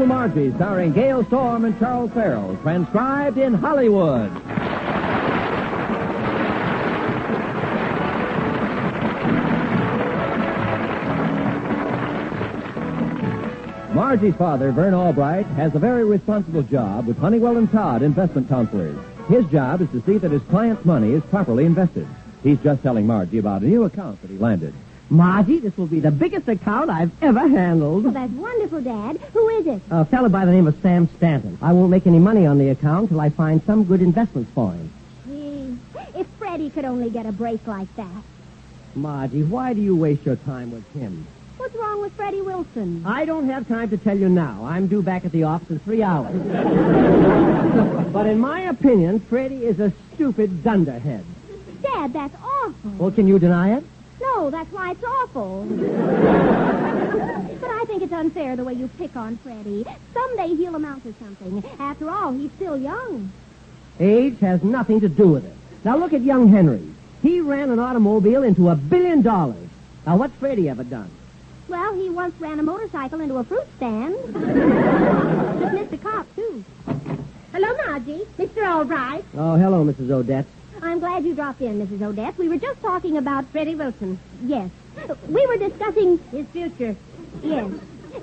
Little Margie, starring Gale Storm and Charles Farrell, transcribed in Hollywood. Margie's father, Verne Albright, has a very responsible job with Honeywell and Todd investment counselors. His job is to see that his client's money is properly invested. He's just telling Margie about a new account that he landed. Margie, this will be the biggest account I've ever handled. Well, that's wonderful, Dad. Who is it? A fellow by the name of Sam Stanton. I won't make any money on the account till I find some good investments for him. Gee, if Freddie could only get a break like that. Margie, why do you waste your time with him? What's wrong with Freddie Wilson? I don't have time to tell you now. I'm due back at the office in 3 hours. But in my opinion, Freddie is a stupid dunderhead. Dad, that's awful. Well, can you deny it? No, that's why it's awful. But I think it's unfair the way you pick on Freddie. Someday he'll amount to something. After all, he's still young. Age has nothing to do with it. Now look at young Henry. He ran an automobile into $1 billion. Now what's Freddie ever done? Well, he once ran a motorcycle into a fruit stand. Just missed a cop, too. Hello, Margie. Mr. Albright. Oh, hello, Mrs. Odetts. I'm glad you dropped in, Mrs. Odetts. We were just talking about Freddie Wilson. Yes. We were discussing his future. Yes.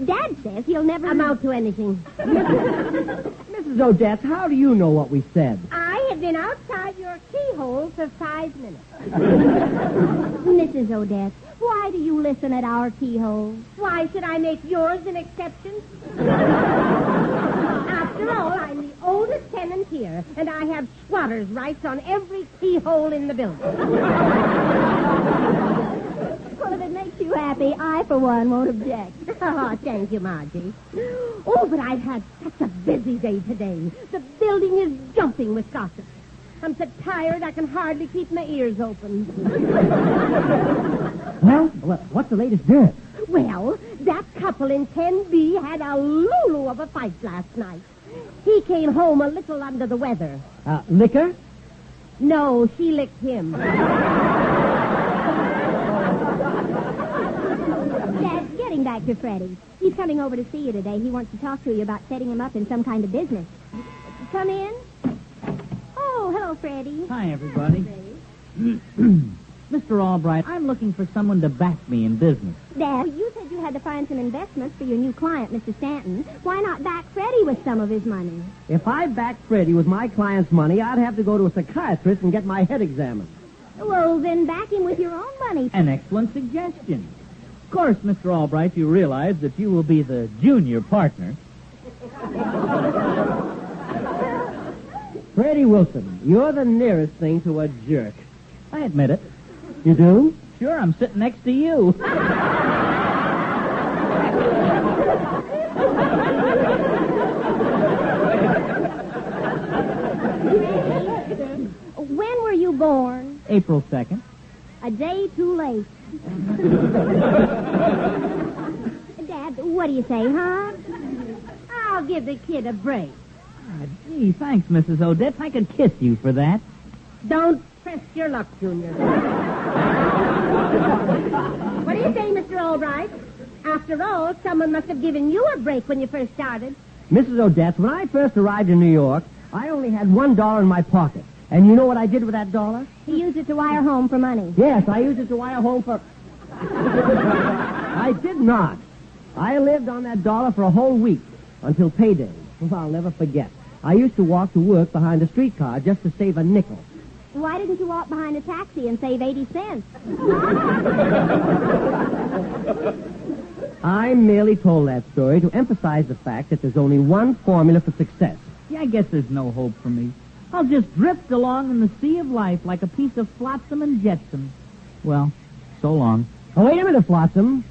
Dad says he'll never amount to anything. Mrs. Odetts, how do you know what we said? I have been outside your keyhole for 5 minutes. Mrs. Odetts, why do you listen at our keyhole? Why should I make yours an exception? After all, I'm the oldest tenant here, and I have squatter's rights on every keyhole in the building. Well, if it makes you happy, I, for one, won't object. Oh, thank you, Margie. Oh, but I've had such a busy day today. The building is jumping with gossip. I'm so tired I can hardly keep my ears open. Well, what's the latest dirt? Well, that couple in 10B had a lulu of a fight last night. He came home a little under the weather. Liquor? No, she licked him. Dad, getting back to Freddie. He's coming over to see you today. He wants to talk to you about setting him up in some kind of business. Come in. Oh, hello, Freddie. Hi, everybody. Mr. Albright, I'm looking for someone to back me in business. Dad, you said you had to find some investments for your new client, Mr. Stanton. Why not back Freddie with some of his money? If I backed Freddie with my client's money, I'd have to go to a psychiatrist and get my head examined. Well, then back him with your own money. An excellent suggestion. Of course, Mr. Albright, you realize that you will be the junior partner. Freddie Wilson, you're the nearest thing to a jerk. I admit it. You do? Sure, I'm sitting next to you. When were you born? April 2nd. A day too late. Dad, what do you say, huh? I'll give the kid a break. Gee, thanks, Mrs. Odetts. I could kiss you for that. Don't press your luck, Junior. What do you say, Mr. Albright? After all, someone must have given you a break when you first started. Mrs. Odetts, when I first arrived in New York, I only had $1 in my pocket. And you know what I did with that dollar? He used it to wire home for money. Yes, I used it to wire home for... I did not. I lived on that dollar for a whole week until payday. Well, I'll never forget. I used to walk to work behind a streetcar just to save a nickel. Why didn't you walk behind a taxi and save 80 cents? I merely told that story to emphasize the fact that there's only one formula for success. Yeah, I guess there's no hope for me. I'll just drift along in the sea of life like a piece of flotsam and jetsam. Well, so long. Oh, wait a minute, Flotsam.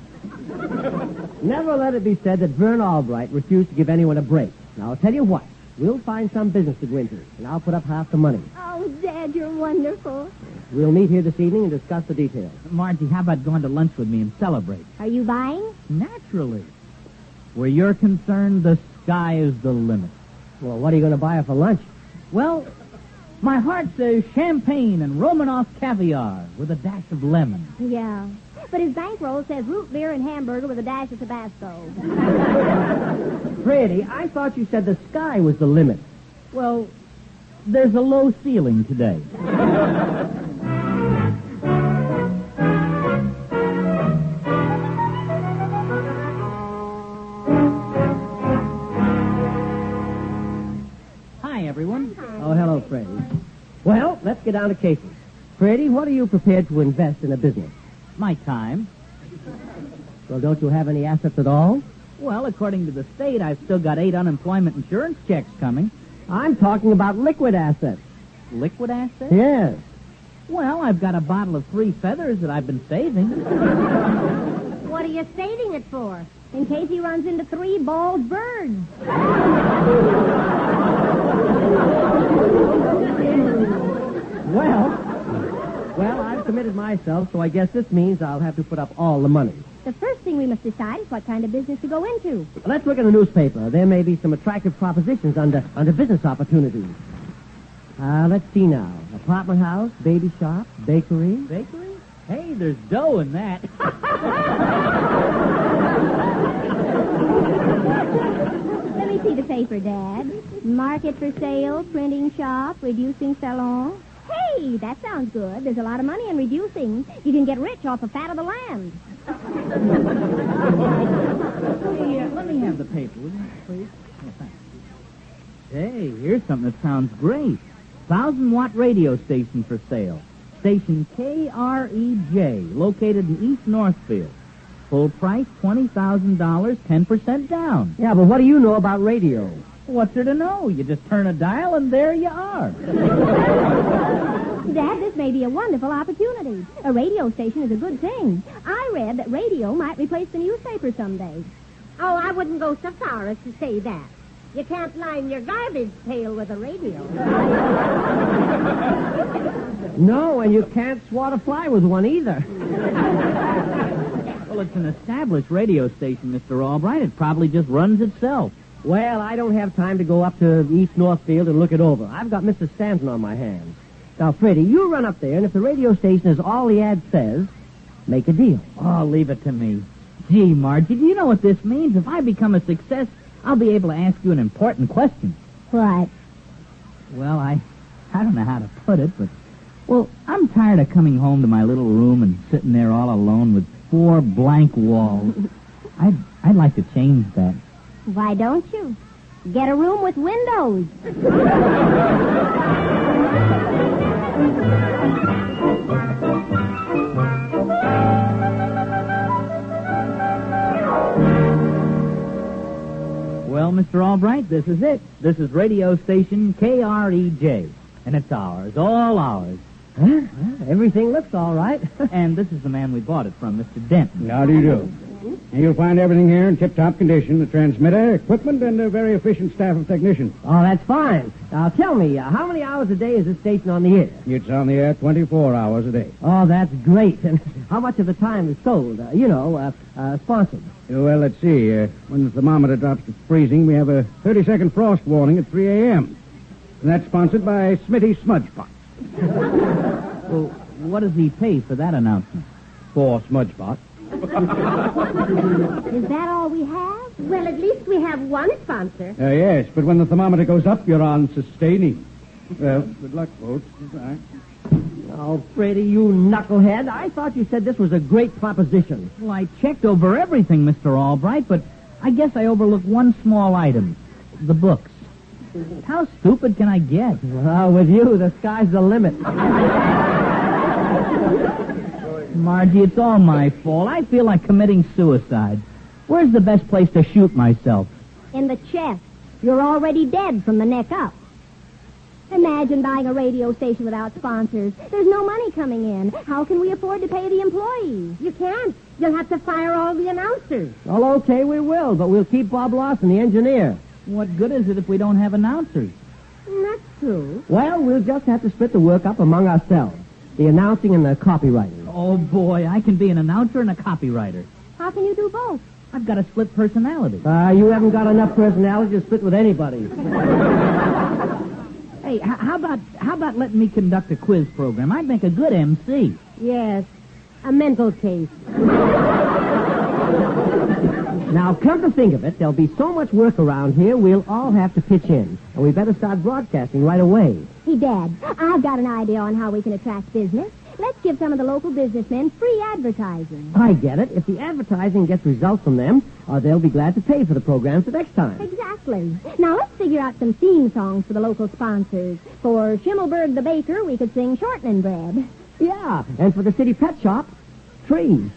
Never let it be said that Verne Albright refused to give anyone a break. Now, I'll tell you what. We'll find some business to go into, and I'll put up half the money. Oh, Dad, you're wonderful. We'll meet here this evening and discuss the details. Margie, how about going to lunch with me and celebrate? Are you buying? Naturally. Where you're concerned, the sky is the limit. Well, what are you going to buy her for lunch? Well, my heart says champagne and Romanoff caviar with a dash of lemon. Yeah. But his bankroll says root beer and hamburger with a dash of Tabasco. Freddie, I thought you said the sky was the limit. Well, there's a low ceiling today. Hi, everyone. Oh, hello, Freddie. Well, let's get down to cases. Freddie, what are you prepared to invest in a business? My time. Well, don't you have any assets at all? Well, according to the state, I've still got 8 unemployment insurance checks coming. I'm talking about liquid assets. Liquid assets? Yes. Well, I've got a bottle of 3 feathers that I've been saving. What are you saving it for? In case he runs into 3 bald birds. Well, I've committed myself, so I guess this means I'll have to put up all the money. The first thing we must decide is what kind of business to go into. Let's look in the newspaper. There may be some attractive propositions under business opportunities. Let's see now. Apartment house, baby shop, bakery. Bakery? Hey, there's dough in that. Let me see the paper, Dad. Market for sale, printing shop, reducing salon. Hey, that sounds good. There's a lot of money in reducing. You can get rich off the fat of the land. Hey, let me have the paper, will you, please? Oh, thanks. Hey, here's something that sounds great. 1,000-watt radio station for sale. Station KREJ, located in East Northfield. Full price, $20,000, 10% down. Yeah, but what do you know about radio? What's there to know? You just turn a dial and there you are. Dad, this may be a wonderful opportunity. A radio station is a good thing. I read that radio might replace the newspaper someday. Oh, I wouldn't go so far as to say that. You can't line your garbage pail with a radio. No, and you can't swat a fly with one either. Well, it's an established radio station, Mr. Albright. It probably just runs itself. Well, I don't have time to go up to East Northfield and look it over. I've got Mr. Stanton on my hands. Now, Freddie, you run up there, and if the radio station is all the ad says, make a deal. Oh, leave it to me. Gee, Margie, do you know what this means? If I become a success, I'll be able to ask you an important question. What? Well, I don't know how to put it, but... Well, I'm tired of coming home to my little room and sitting there all alone with 4 blank walls. I'd like to change that. Why don't you? Get a room with windows. Well, Mr. Albright, this is it. This is radio station KREJ. And it's ours, all ours. Huh? Well, everything looks all right. And this is the man we bought it from, Mr. Denton. How do you do? And you'll find everything here in tip-top condition, the transmitter, equipment, and a very efficient staff of technicians. Oh, that's fine. Now, tell me, how many hours a day is this station on the air? It's on the air 24 hours a day. Oh, that's great. And how much of the time is sold? Sponsored. Well, let's see. When the thermometer drops to freezing, we have a 30-second frost warning at 3 a.m. And that's sponsored by Smitty's Smudge Pot. Well, what does he pay for that announcement? 4 Smudge Pot. Is that all we have? Well, at least we have one sponsor. Yes, but when the thermometer goes up, you're on sustaining. Well, good luck, folks. Goodbye. Oh, Freddie, you knucklehead. I thought you said this was a great proposition. Well, I checked over everything, Mr. Albright, but I guess I overlooked one small item. The books. How stupid can I get? Well, with you, the sky's the limit. Margie, it's all my fault. I feel like committing suicide. Where's the best place to shoot myself? In the chest. You're already dead from the neck up. Imagine buying a radio station without sponsors. There's no money coming in. How can we afford to pay the employees? You can't. You'll have to fire all the announcers. Well, okay, we will, but we'll keep Bob Lawson, the engineer. What good is it if we don't have announcers? That's true. Well, we'll just have to split the work up among ourselves. The announcing and the copywriting. Oh, boy, I can be an announcer and a copywriter. How can you do both? I've got a split personality. You haven't got enough personality to split with anybody. Hey, how about letting me conduct a quiz program? I'd make a good MC. Yes. A mental case. Now, come to think of it, there'll be so much work around here, we'll all have to pitch in. And we better start broadcasting right away. Hey, Dad, I've got an idea on how we can attract business. Let's give some of the local businessmen free advertising. I get it. If the advertising gets results from them, they'll be glad to pay for the programs the next time. Exactly. Now, let's figure out some theme songs for the local sponsors. For Schimmelberg the baker, we could sing Shortening Bread. Yeah, and for the city pet shop, trees.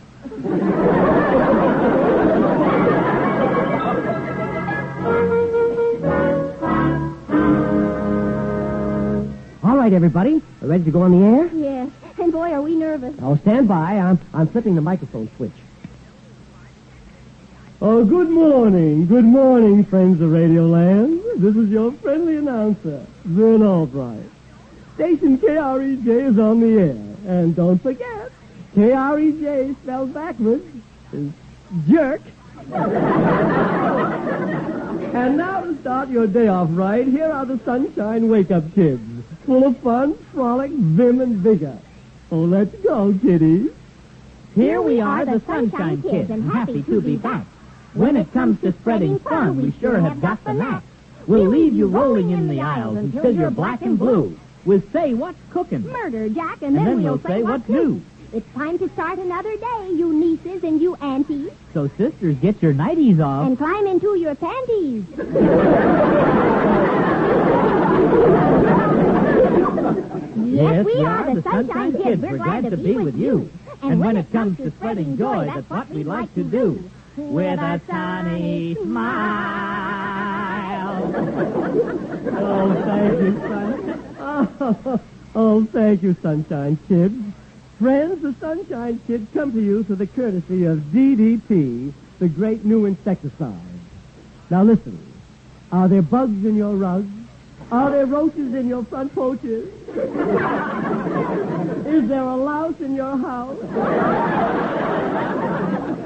All right, everybody. Are ready to go on the air? Yes. And boy, are we nervous. Oh, stand by. I'm flipping the microphone switch. Oh, good morning. Good morning, friends of Radioland. This is your friendly announcer, Verne Wright. Station KREJ is on the air. And don't forget, KREJ spelled backwards is jerk. And now to start your day off right, here are the Sunshine Wake-Up Kids. Full of fun, frolic, vim, and vigor. Oh, let's go, kiddies. Here we are, the Sunshine Kids, and happy to be back. When it comes to spreading fun, we sure have got the knack. We'll leave you rolling in the aisles until you're black and blue. We'll say what's cooking. Murder, Jack, and then we'll say what's new. It's time to start another day, you nieces and you aunties. So, sisters, get your nighties off. And climb into your panties. Yes, we are the Sunshine Kids. We're glad to be with you. And when it comes to spreading joy, that's what we like to do. With a sunny smile. Oh, thank you, Oh, thank you, Sunshine Kids. Friends, the Sunshine Kids come to you through the courtesy of DDT, the great new insecticide. Now listen, are there bugs in your rugs? Are there roaches in your front porches? Is there a louse in your house?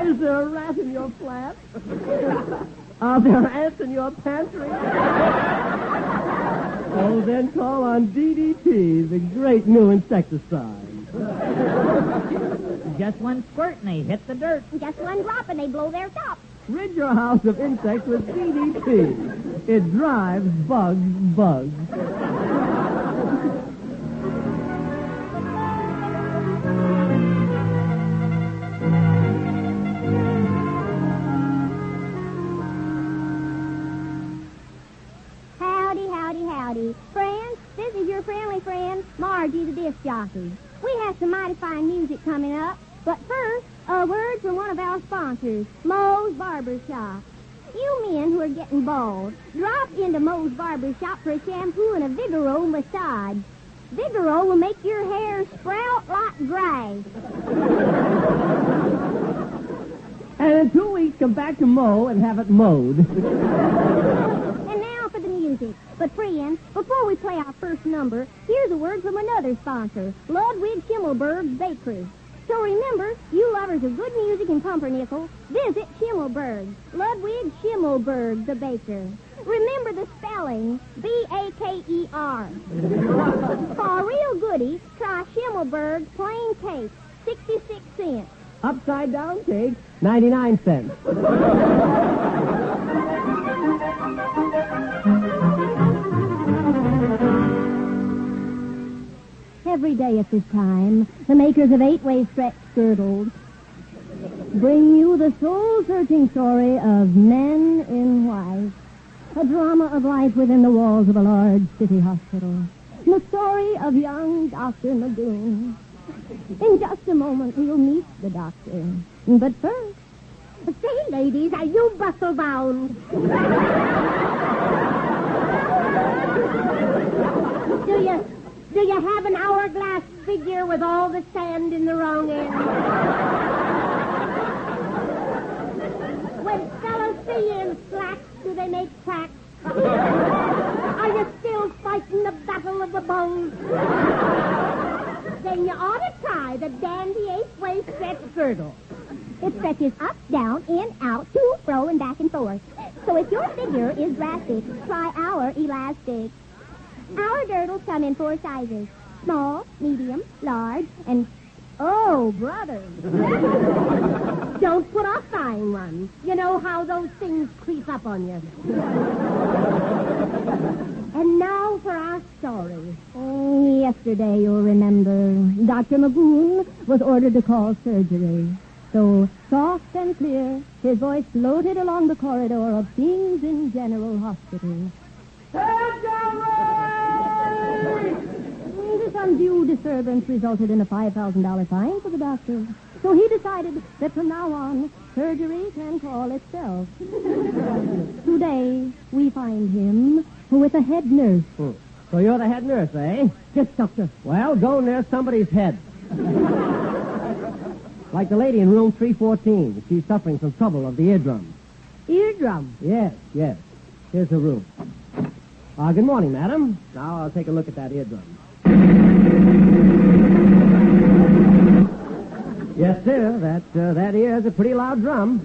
Is there a rat in your flat? Are there ants in your pantry? Oh, then call on DDT, the great new insecticide. Just one squirt and they hit the dirt. Just one drop and they blow their top. Rid your house of insects with DDT. It drives bugs. Howdy. Friends, this is your friendly friend, Margie the disc jockey. We have some mighty fine music coming up, but first, a word from one of our sponsors, Moe's Barber Shop. You men who are getting bald, drop into Moe's Barber Shop for a shampoo and a Vigoro massage. Vigoro will make your hair sprout like grass. And in 2 weeks, come back to Moe and have it mowed. And now for the music. But friends, before we play our first number, here's a word from another sponsor, Ludwig Schimmelberg's Bakery. So remember, you lovers of good music and pumpernickel, visit Schimmelberg, Ludwig Schimmelberg, the baker. Remember the spelling, B-A-K-E-R. For a real goodie, try Schimmelberg plain cake, 66 cents. Upside down cake, 99 cents. Every day at this time, the makers of 8-way stretch girdles bring you the soul-searching story of Men in White, a drama of life within the walls of a large city hospital. The story of young Dr. Magoon. In just a moment, we'll meet the doctor. But first, say, ladies, are you bustle-bound? Do you have an hourglass figure with all the sand in the wrong end? When fellows see you in slacks, do they make tracks? Are you still fighting the battle of the bones? Then you ought to try the dandy 8-way stretch girdle. It stretches up, down, in, out, to, fro, and back and forth. So if your figure is drastic, try our elastic. Our girdles come in 4 sizes: small, medium, large, and... Oh, brother. Don't don't put off buying one. You know how those things creep up on you. And now for our story. Oh, yesterday, you'll remember, Dr. Magoon was ordered to call surgery. So, soft and clear, his voice floated along the corridor of Things in General Hospital. This undue disturbance resulted in a $5,000 fine for the doctor. So he decided that from now on, surgery can call itself. Today, we find him with a head nurse. So you're the head nurse, eh? Yes, doctor. Well, go nurse somebody's head. Like the lady in room 314. She's suffering from trouble of the eardrum. Eardrum? Yes. Here's her room. Good morning, madam. Now I'll take a look at that eardrum. Yes, sir. That ear is a pretty loud drum.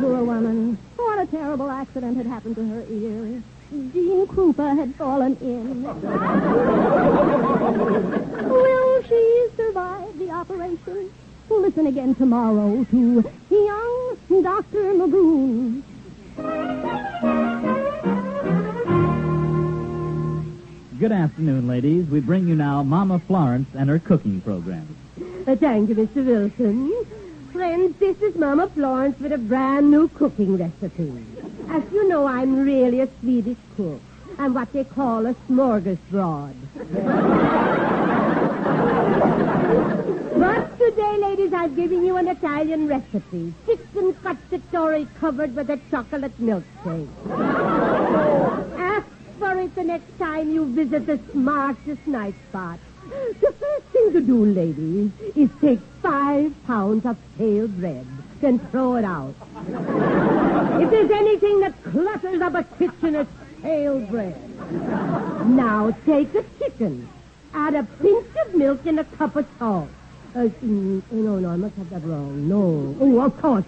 Poor woman. What a terrible accident had happened to her ear. Jean Krupa had fallen in. Will she survive the operation? Listen again tomorrow to young Dr. Magoon. Good afternoon, ladies. We bring you now Mama Florence and her cooking program. Thank you, Mr. Wilson. Friends, this is Mama Florence with a brand new cooking recipe. As you know, I'm really a Swedish cook. I'm what they call a smorgasbord. But today, ladies, I'm giving you an Italian recipe. Chicken cacciatore covered with a chocolate milkshake. Ask for it the next time you visit the smartest night spot. The first thing to do, ladies, is take 5 pounds of stale bread, then throw it out. If there's anything that clutters up a kitchen, it's stale bread. Now take a chicken, add a pinch of milk and a cup of salt. No, I must have that wrong. No. Oh, of course.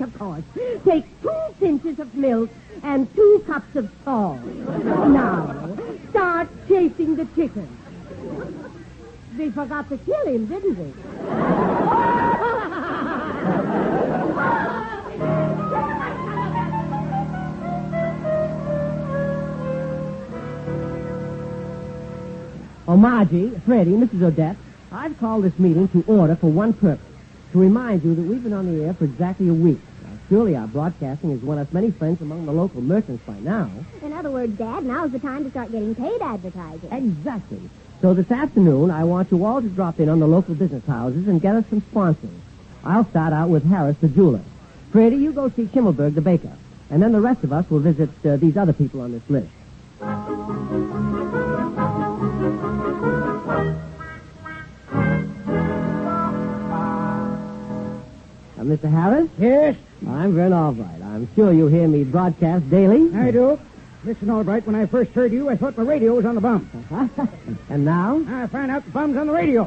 Take 2 pinches of milk and 2 cups of salt. Now, start chasing the chicken. They forgot to kill him, didn't they? Oh, Margie, Freddie, Mrs. Odetts, I've called this meeting to order for one purpose. To remind you that we've been on the air for exactly a week. Now, surely our broadcasting has won us many friends among the local merchants by now. In other words, Dad, now's the time to start getting paid advertising. Exactly. So this afternoon, I want you all to drop in on the local business houses and get us some sponsors. I'll start out with Harris, the jeweler. Freddie, you go see Schimmelberg, the baker. And then the rest of us will visit these other people on this list. Mr. Harris? Yes? I'm Verne Albright. I'm sure you hear me broadcast daily. I do. Listen, Albright, when I first heard you, I thought my radio was on the bum. And now? I find out the bum's on the radio.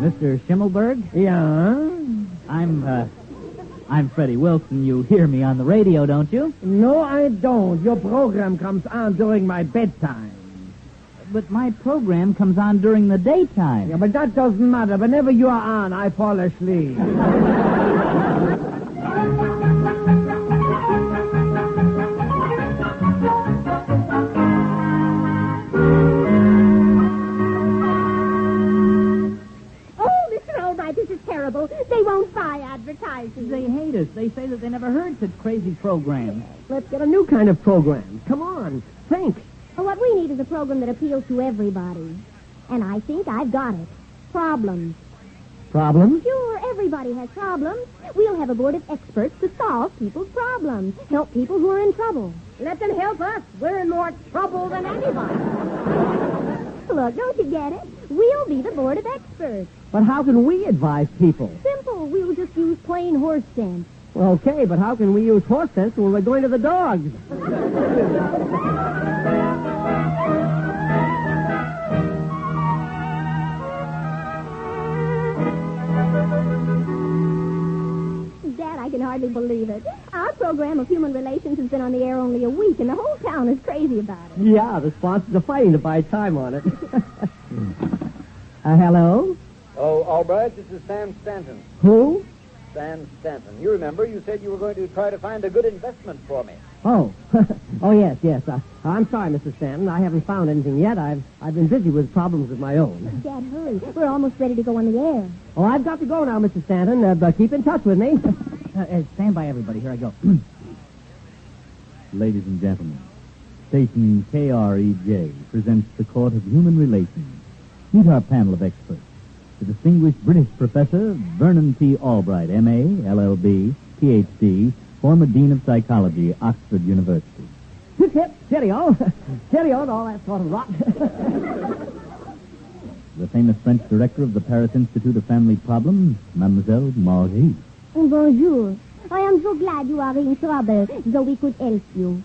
Mr. Schimmelberg? Yeah? I'm Freddie Wilson. You hear me on the radio, don't you? No, I don't. Your program comes on during my bedtime. But my program comes on during the daytime. Yeah, but that doesn't matter. Whenever you are on, I fall asleep. They won't buy advertising. They hate us. They say that they never heard such crazy programs. Let's get a new kind of program. Come on, think. Well, what we need is a program that appeals to everybody. And I think I've got it. Problems. Problems? Sure, everybody has problems. We'll have a board of experts to solve people's problems. Help people who are in trouble. Let them help us. We're in more trouble than anybody. Look, don't you get it? We'll be the board of experts. But how can we advise people? Simple. We'll just use plain horse sense. Okay, but how can we use horse sense when we're going to the dogs? Dad, I can hardly believe it. Our program of human relations has been on the air only a week, and the whole town is crazy about it. Yeah, the sponsors are fighting to buy time on it. Hello? Oh, Albright, this is Sam Stanton. Who? Sam Stanton. You remember, you said you were going to try to find a good investment for me. Oh. Oh, yes. I'm sorry, Mr. Stanton. I haven't found anything yet. I've been busy with problems of my own. Dad, hurry. We're almost ready to go on the air. Oh, I've got to go now, Mr. Stanton. But keep in touch with me. Stand by, everybody. Here I go. Ladies and gentlemen, station KREJ presents the Court of Human Relations. Meet our panel of experts. The distinguished British professor, Vernon T. Albright, M.A., L.L.B., Ph.D., former Dean of Psychology, Oxford University. Cheerio. Cheerio and all that sort of rot. The famous French director of the Paris Institute of Family Problems, Mademoiselle Margie. Bonjour. I am so glad you are in trouble, so we could help you.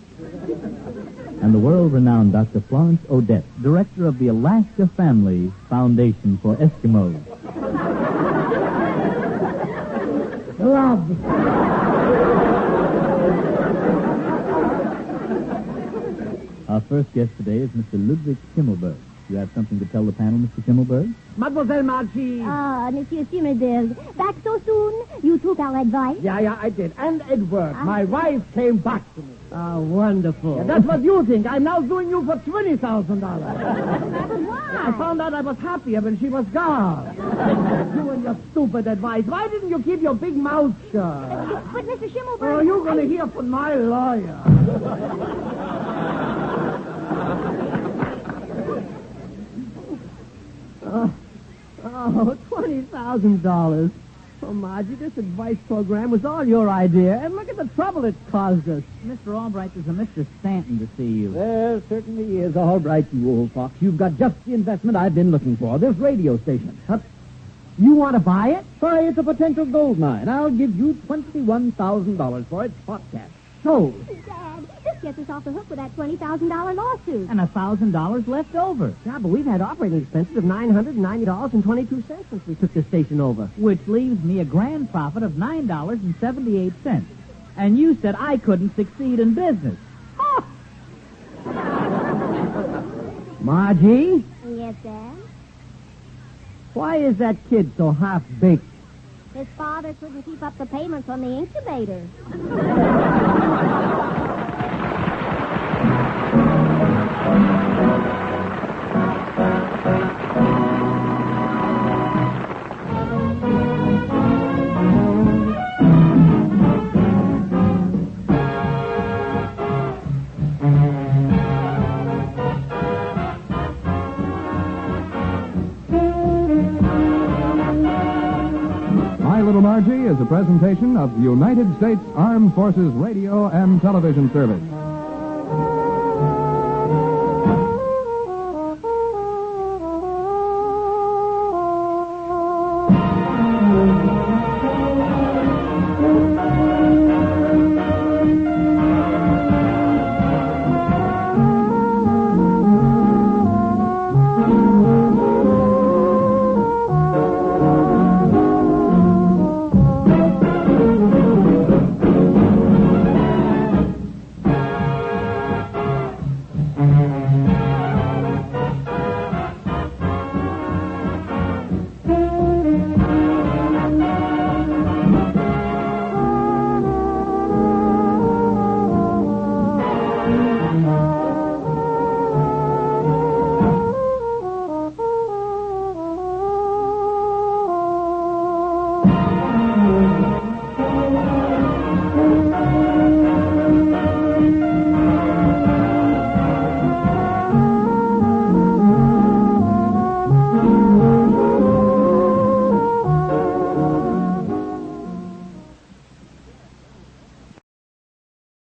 And the world-renowned Dr. Florence Odetts, director of the Alaska Family Foundation for Eskimos. Love. Our first guest today is Mr. Ludwig Schimmelberg. You have something to tell the panel, Mr. Schimmelberg? Mademoiselle Margie. Ah, Monsieur Schimmelberg. Back so soon? You took our advice? Yeah, I did. And it worked. My wife came back to me. Oh, wonderful. Yeah, that's what you think. I'm now suing you for $20,000. Why? I found out I was happier when she was gone. You and your stupid advice. Why didn't you keep your big mouth shut? But Mr. Schimmelberg... Oh, you're going to hear from my lawyer. $20,000. Oh, Margie, this advice program was all your idea, and look at the trouble it caused us. Mr. Albright, there's a Mr. Stanton to see you. There certainly is. All right, you old fox. You've got just the investment I've been looking for. This radio station. You want to buy it? Why, it's a potential gold mine. I'll give you $21,000 for it, spot cash. Sold. Dad, this gets us off the hook with that $20,000 lawsuit. And $1,000 left over. Yeah, but we've had operating expenses of $990.22 since we took this station over. Which leaves me a grand profit of $9.78. And you said I couldn't succeed in business. Oh! Margie, Yes, Dad? why is that kid so half-baked? His father couldn't keep up the payments on the incubator. Little Margie is a presentation of the United States Armed Forces Radio and Television Service.